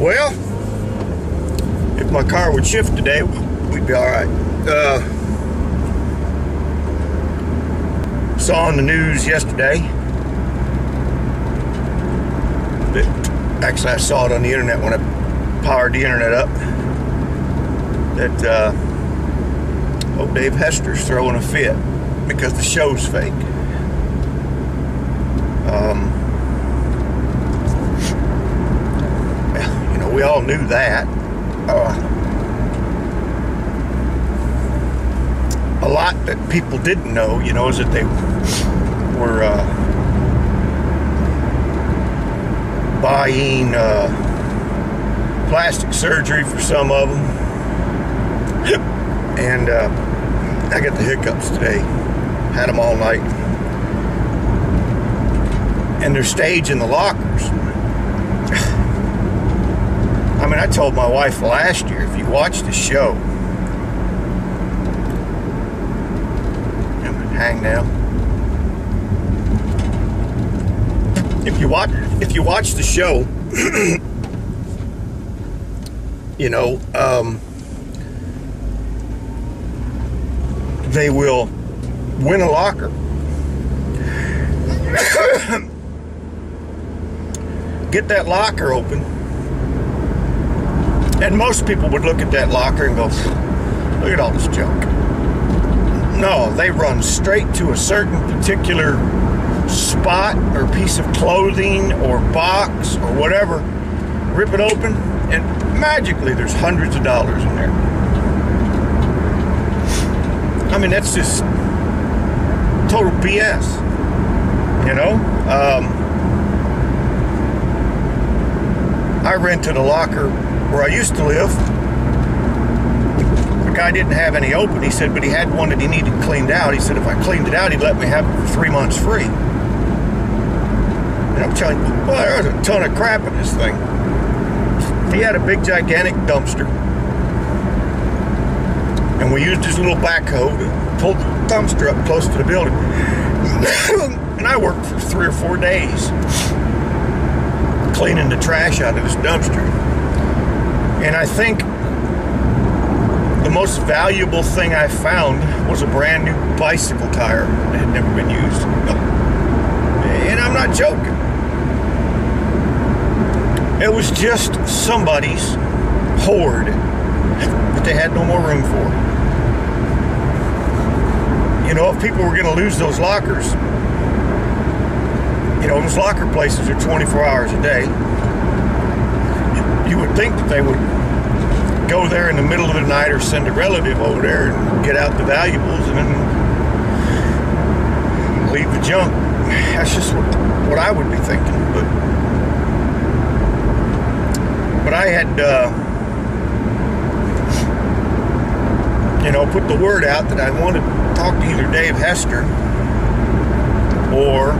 Well, if my car would shift today, we'd be all right. Saw on the news yesterday that, actually I saw it on the internet when I powered the internet up, that Dave Hester's throwing a fit because the show's fake. You know, we all knew that. A lot that people didn't know, you know, is that they were buying plastic surgery for some of them. And I got the hiccups today. Had them all night. And they're staging the lockers. I mean, I told my wife last year, if you watch the show, hang now. If you watch the show, you know, they will win a locker. Get that locker open, and most people would look at that locker and go, look at all this junk. No, they run straight to a certain particular spot or piece of clothing or box or whatever, rip it open, and magically there's hundreds of dollars in there. I mean, that's just total BS, you know? I rented a locker where I used to live. The guy didn't have any open. He said, but he had one that he needed cleaned out. He said, if I cleaned it out, he'd let me have it for 3 months free. And I'm telling you, well, there's a ton of crap in this thing. He had a big, gigantic dumpster. And we used his little backhoe to pull the dumpster up close to the building. And I worked for 3 or 4 days cleaning the trash out of this dumpster. And I think the most valuable thing I found was a brand new bicycle tire that had never been used. And I'm not joking. It was just somebody's hoard that they had no more room for. You know, if people were going to lose those lockers, you know, those locker places are 24 hours a day. You would think that they would go there in the middle of the night or send a relative over there and get out the valuables and then leave the junk. That's just what I would be thinking. But I had, you know, put the word out that I wanted to talk to either Dave Hester or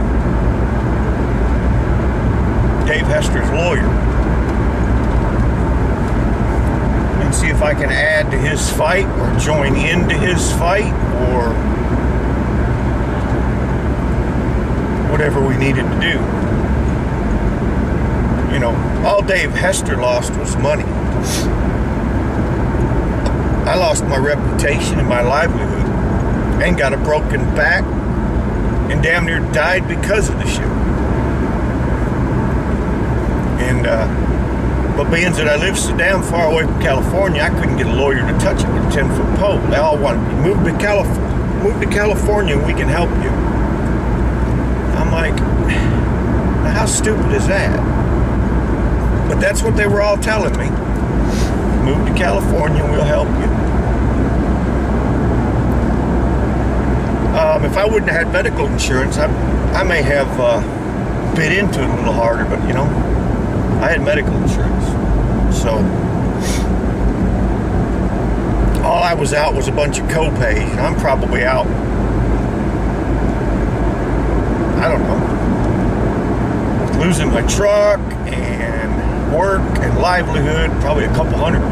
Dave Hester's lawyer and see if I can add to his fight or join into his fight or whatever we needed to do. You know, all Dave Hester lost was money. I lost my reputation and my livelihood and got a broken back and damn near died because of the show. And, but being that I live so damn far away from California, I couldn't get a lawyer to touch it with a 10-foot pole. They all wanted me to move to California and we can help you. I'm like, now how stupid is that? But that's what they were all telling me. Move to California and we'll help you. If I wouldn't have had medical insurance, I may have bit into it a little harder, but you know, I had medical insurance. So all I was out was a bunch of co-pays, and I'm probably out, I don't know, with losing my truck and work and livelihood, probably a couple hundred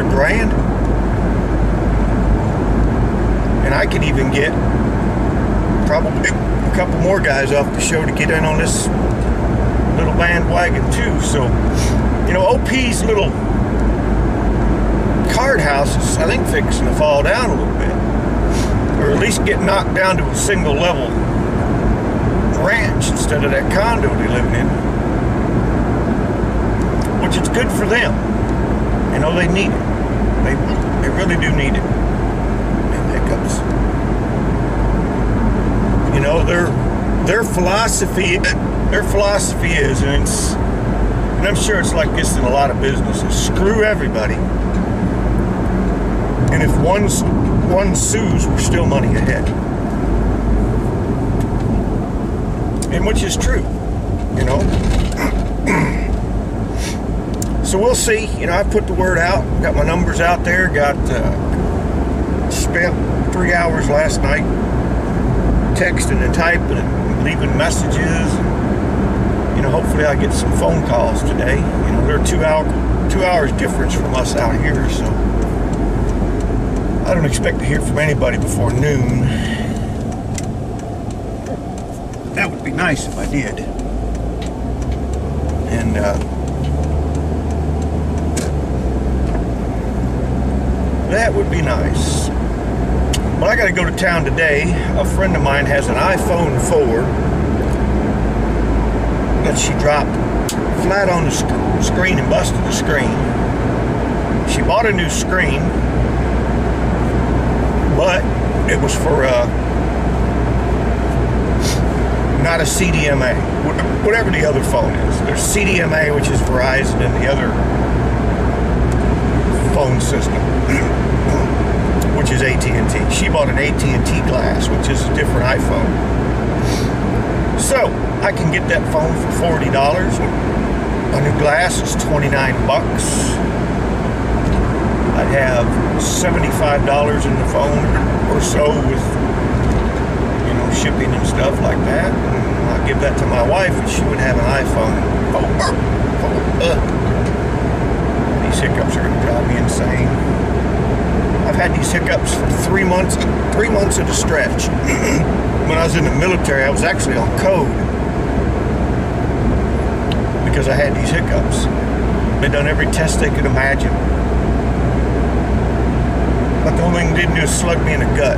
grand. And I could even get probably a couple more guys off the show to get in on this little bandwagon too. So, you know, OP's little card house is, I think, fixing to fall down a little bit, or at least get knocked down to a single level ranch instead of that condo they're living in, which is good for them. You know, they need it. They really do need it. And hiccups. You know, their philosophy is, and I'm sure it's like this in a lot of businesses, screw everybody. And if one sues, we're still money ahead. And which is true, you know. So we'll see. You know, I put the word out, got my numbers out there, spent 3 hours last night texting and typing and leaving messages. And, you know, hopefully I get some phone calls today. You know, they're 2 hours difference from us out here, so I don't expect to hear from anybody before noon. That would be nice if I did. And that would be nice. But I got to go to town today. A friend of mine has an iPhone 4 that she dropped flat on the screen and busted the screen. She bought a new screen, but it was for not a CDMA, whatever the other phone is. There's CDMA, which is Verizon, and the other phone system, which is AT&T. She bought an AT&T glass, which is a different iPhone. So I can get that phone for $40. A new glass is $29. I'd have $75 in the phone or so with, you know, shipping and stuff like that. And I'll give that to my wife and she would have an iPhone. These hiccups are going to drive me insane. I've had these hiccups for 3 months at a stretch. When I was in the military, I was actually on code because I had these hiccups. They'd done every test they could imagine. But the only thing they didn't do is slug me in the gut.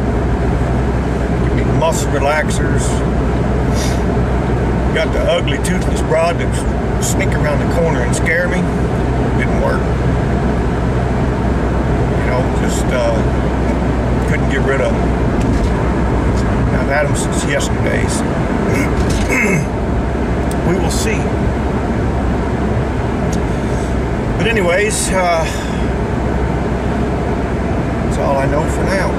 Give me muscle relaxers. Got the ugly toothless broad that would sneak around the corner and scare me. Didn't work. You know, just couldn't get rid of them. I've had them since yesterday, so we will see. But anyways, that's all I know for now.